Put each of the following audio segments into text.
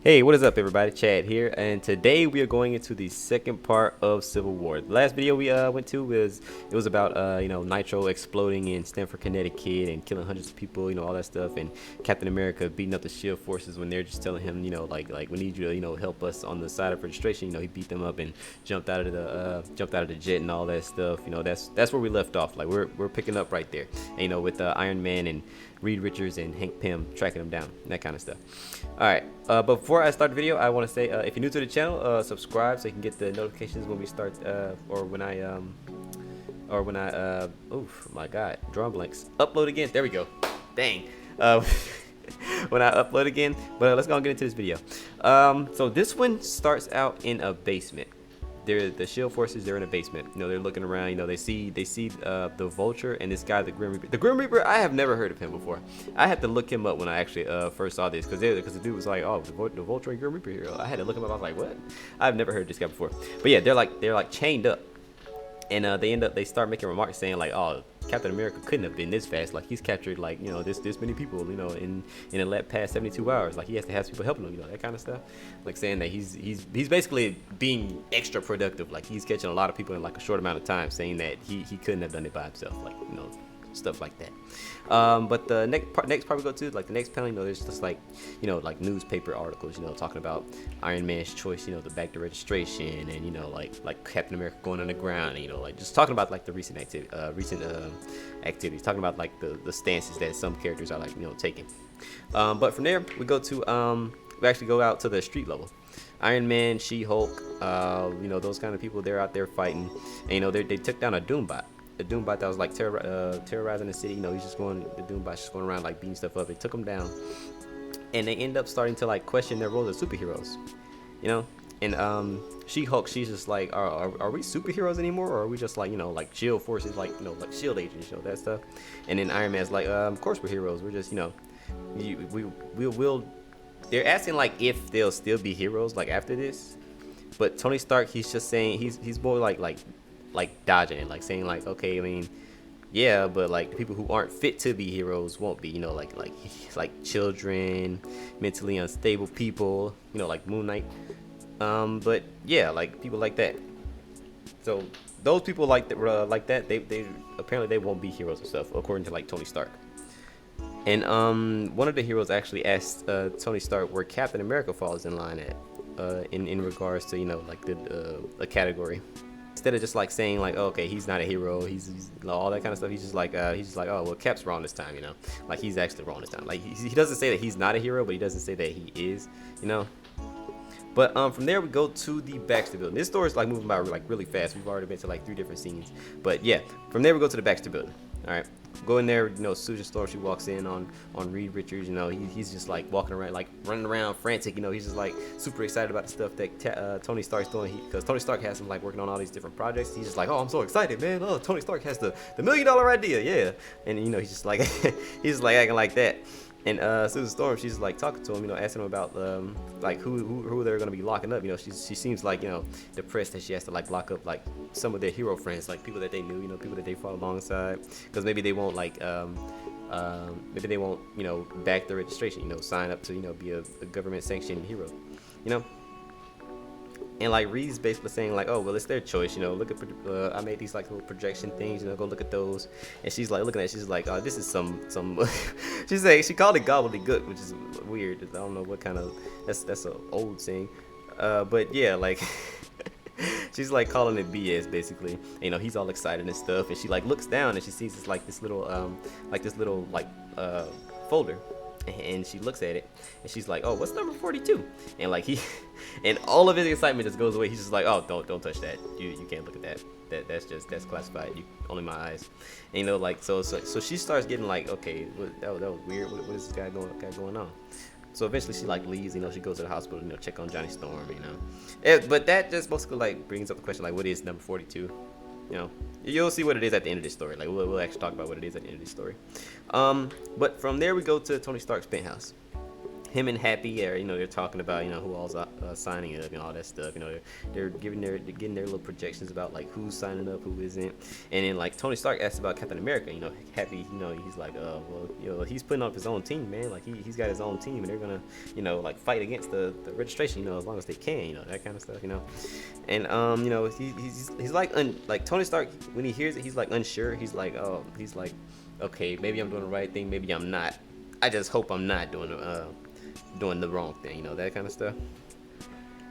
Hey, what is up, everybody? Chad here, and today we are going into the second part of Civil War. The last video we went to was about Nitro exploding in Stamford, Connecticut, and killing hundreds of people, all that stuff, and Captain America beating up the Shield forces when they're just telling him, like we need you to help us on the side of registration. He beat them up and jumped out of the jet and all that stuff. That's where we left off. Like we're picking up right there, and, with Iron Man and Reed Richards and Hank Pym tracking them down, and that kind of stuff. All right, but before I start the video, I want to say if you're new to the channel, subscribe so you can get the notifications when we start, or when I oh my God, drawing blanks. Upload again. There we go. Dang. When I upload again. But let's go and get into this video. So this one starts out in a basement. The Shield forces, they're in a basement. They're looking around. They see the Vulture and this guy, the Grim Reaper. The Grim Reaper, I have never heard of him before. I had to look him up when I actually first saw this, because the dude was like, oh, the Vulture and Grim Reaper hero. I had to look him up. I was like, what? I've never heard of this guy before. But yeah, they're like chained up, and they start making remarks saying like, oh, Captain America couldn't have been this fast. Like, he's captured like this many people in the past 72 hours. Like, he has to have people helping him, that kind of stuff. Like, saying that he's basically being extra productive. Like, he's catching a lot of people in like a short amount of time, saying that he couldn't have done it by himself. Like, stuff like that. But the next part we go to, like the next panel, there's just like like newspaper articles, talking about Iron Man's choice, the back to registration, and like Captain America going underground, and like just talking about like the recent activities, talking about like the stances that some characters are like taking. But from there we go to we actually go out to the street level. Iron Man, She-Hulk, those kind of people, they're out there fighting, and they took down a Doombot. The Doombot that was like terrorizing the city. The Doombot's just going around like beating stuff up. They took them down, and they end up starting to like question their roles as superheroes, And She-Hulk, she's just like, are we superheroes anymore, or are we just like like Shield forces, like like Shield agents, that stuff? And then Iron Man's like, of course we're heroes. We're just we'll. They're asking like if they'll still be heroes like after this, but Tony Stark, he's just saying he's more like dodging it, like saying like, okay, I mean, yeah, but like the people who aren't fit to be heroes won't be, like children, mentally unstable people, like Moon Knight, but yeah, like people like that. So those people like that, they apparently they won't be heroes and stuff, according to like Tony Stark. And one of the heroes actually asked Tony Stark where Captain America falls in line at, in regards to like the category. Instead of just like saying like, oh, okay, he's not a hero, he's all that kind of stuff, he's just like, oh, well, Cap's wrong this time, like he's actually wrong this time. Like he doesn't say that he's not a hero, but he doesn't say that he is, But from there we go to the Baxter building. This story is like moving by like really fast. We've already been to like 3 different scenes, but yeah, from there we go to the Baxter building. All right, go in there. Susan Storm, she walks in on Reed Richards. He's just like walking around, like running around frantic. He's just like super excited about the stuff that Tony Stark's doing. Because Tony Stark has him like working on all these different projects. He's just like, oh, I'm so excited, man. Oh, Tony Stark has the $1 million idea, yeah. And he's just like he's just like acting like that. And Susan Storm, she's like talking to him, asking him about like who they're gonna be locking up. She seems like depressed that she has to like lock up like some of their hero friends, like people that they knew, people that they fought alongside, because maybe they won't like maybe they won't back the registration, sign up to be a government sanctioned hero, And like Reed's basically saying like, oh, well, it's their choice, look at I made these like little projection things, go look at those. And she's like looking at it, she's like, oh, this is some she's like, she called it gobbledygook, which is weird. I don't know what kind of, that's an old saying, but yeah, like she's like calling it BS basically. He's all excited and stuff, and she like looks down and she sees this little folder. And she looks at it and she's like, oh, what's number 42? And like and all of his excitement just goes away. He's just like, oh, don't touch that. You can't look at that. That's classified. Only my eyes. And like so she starts getting like, okay, that was weird. What is this guy going on? So eventually she like leaves. She goes to the hospital, check on Johnny Storm. But that just mostly like brings up the question, like, what is number 42? You'll see what it is at the end of this story. Like we'll actually talk about what it is at the end of this story. But from there we go to Tony Stark's penthouse. him and Happy are, they're talking about, who all's signing up and all that stuff. They're getting their little projections about like who's signing up, who isn't. And then like Tony Stark asks about Captain America. Happy, he's like, well, he's putting up his own team, man. Like he's got his own team, and they're gonna, like fight against the registration, as long as they can, that kind of stuff, And he's like like Tony Stark, when he hears it, he's like unsure. He's like, okay, maybe I'm doing the right thing, maybe I'm not. I just hope I'm not doing the wrong thing, that kind of stuff.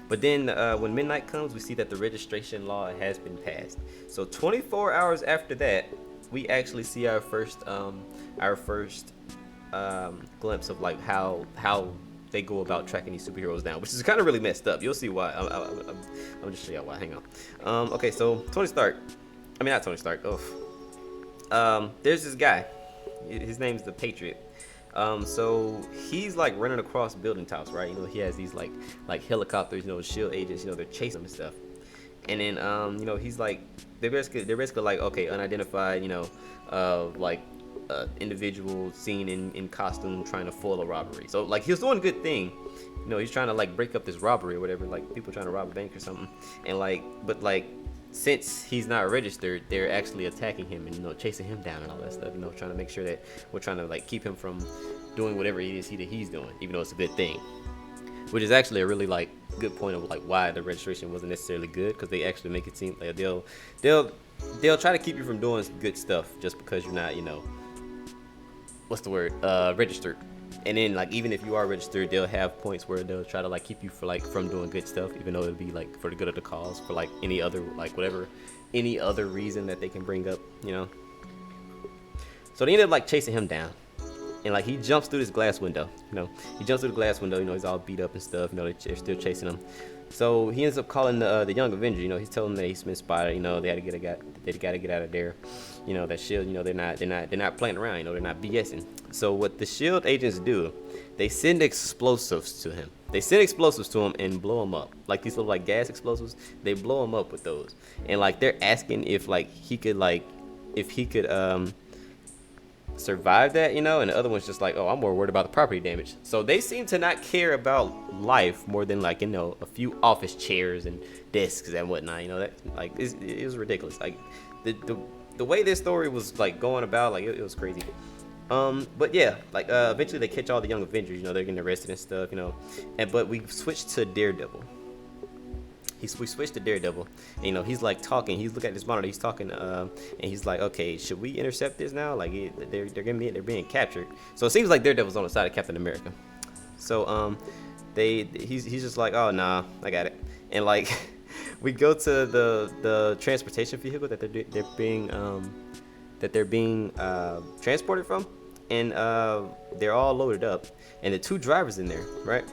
But then when midnight comes, we see that the registration law has been passed. So 24 hours after that, we actually see our first glimpse of like how they go about tracking these superheroes down, which is kind of really messed up. You'll see why. I'll just show you why. Hang on. Okay, so Tony Stark. I mean, not Tony Stark. There's this guy. His name's the Patriot. So he's like running across building tops, right? He has these like helicopters, shield agents, they're chasing him and stuff. And then he's like, they're basically like, okay, unidentified, individual seen in costume trying to foil a robbery. So like he was doing a good thing. He's trying to like break up this robbery or whatever, like people trying to rob a bank or something. And but since he's not registered, they're actually attacking him and chasing him down and all that stuff. Trying to make sure that we're trying to like keep him from doing whatever it is that he's doing, even though it's a good thing. Which is actually a really like good point of like why the registration wasn't necessarily good, because they actually make it seem like they'll try to keep you from doing good stuff just because you're not registered. And then like even if you are registered, they'll have points where they'll try to like keep you from doing good stuff, even though it'll be like for the good of the cause, for like any other reason that they can bring up, So they ended up like chasing him down, and like he jumps through this glass window. He's all beat up and stuff. They're still chasing him. So he ends up calling the Young Avenger. He's telling them that he's been spotted. They got to get out of there. That Shield. They're not playing around. They're not BSing. So what the Shield agents do, they send explosives to him. And blow him up, like these little like gas explosives. They blow him up with those. And like they're asking if he could survive that, and the other one's just like, oh, I'm more worried about the property damage. So they seem to not care about life more than like a few office chairs and desks and whatnot. That like it was ridiculous. Like the way this story was like going about, like it was crazy. But yeah, like eventually they catch all the Young Avengers. They're getting arrested and stuff. But we switched to Daredevil. We switched to Daredevil. And, he's like talking. He's looking at this monitor. He's talking, and he's like, "Okay, should we intercept this now? Like, they're being captured." So it seems like Daredevil's on the side of Captain America. So he's just like, "Oh nah, I got it." And like, we go to the transportation vehicle that they're being transported from, and they're all loaded up, and the two drivers in there, right?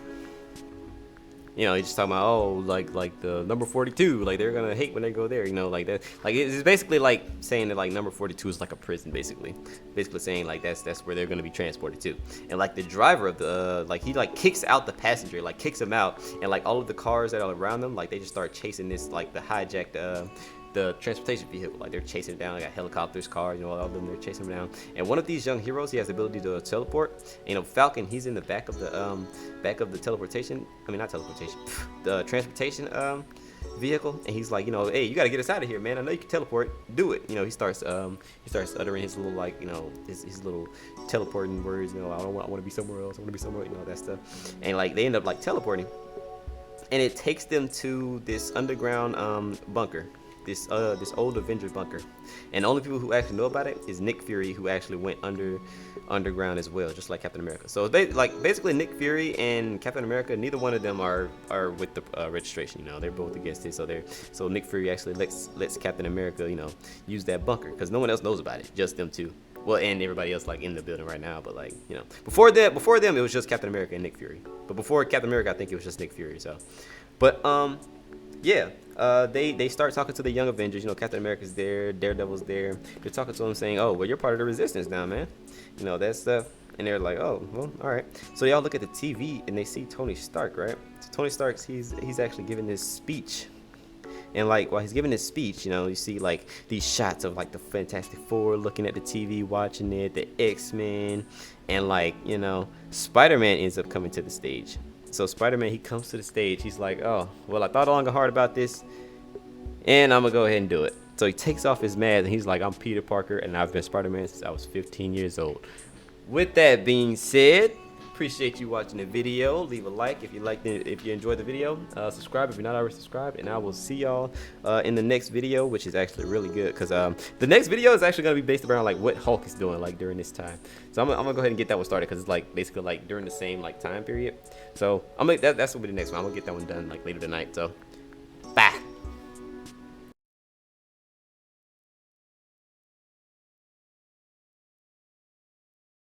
He's just talking about, like the number 42, like they're gonna hate when they go there, like that. Like it's basically like saying that like number 42 is like a prison, basically saying like that's where they're gonna be transported to. And like the driver of the he like kicks out the passenger, like kicks him out, and like all of the cars that are around them, like they just start chasing this like the hijacked the transportation vehicle. Like they're chasing it down. They got helicopters, cars, all of them, they're chasing him down. And one of these young heroes, he has the ability to teleport. And, Falcon, he's in the back of the the transportation vehicle, and he's like, hey, you gotta get us out of here, man. I know you can teleport. Do it. He starts uttering his little like, his little teleporting words. I want to be somewhere else. I want to be somewhere, that stuff. And like they end up like teleporting, and it takes them to this underground bunker. This old Avenger bunker, and the only people who actually know about it is Nick Fury, who actually went underground as well, just like Captain America. So basically Nick Fury and Captain America, neither one of them are with the registration. They're both against it. So Nick Fury actually lets Captain America use that bunker, because no one else knows about it, just them two. Well, and everybody else like in the building right now, but before them it was just Captain America and Nick Fury. But before Captain America, I think it was just Nick Fury. So, but yeah. They start talking to the Young Avengers. Captain America's there, Daredevil's there. They're talking to him, saying, "Oh, well, you're part of the Resistance now, man." That stuff. And they're like, "Oh, well, all right." So they all look at the TV and they see Tony Stark, right? So Tony Stark's he's actually giving this speech, And like while he's giving his speech, you know, you see like these shots of like the Fantastic Four looking at the TV, watching it, the X-Men, and like, you know, Spider-Man ends up coming to the stage. So Spider-Man, he comes to the stage. He's like, oh, well, I thought long and hard about this, and I'm gonna go ahead and do it. So he takes off his mask and he's like, I'm Peter Parker, and I've been Spider-Man since I was 15 years old. With that being said, appreciate you watching the video. Leave a like if you if you enjoyed the video. Subscribe if you're not already subscribed, and I will see y'all in the next video, which is actually really good because the next video is actually gonna be based around like what Hulk is doing like during this time. So I'm gonna go ahead and get that one started because it's like basically like during the same like time period. So that's gonna be the next one. I'm gonna get that one done like later tonight. So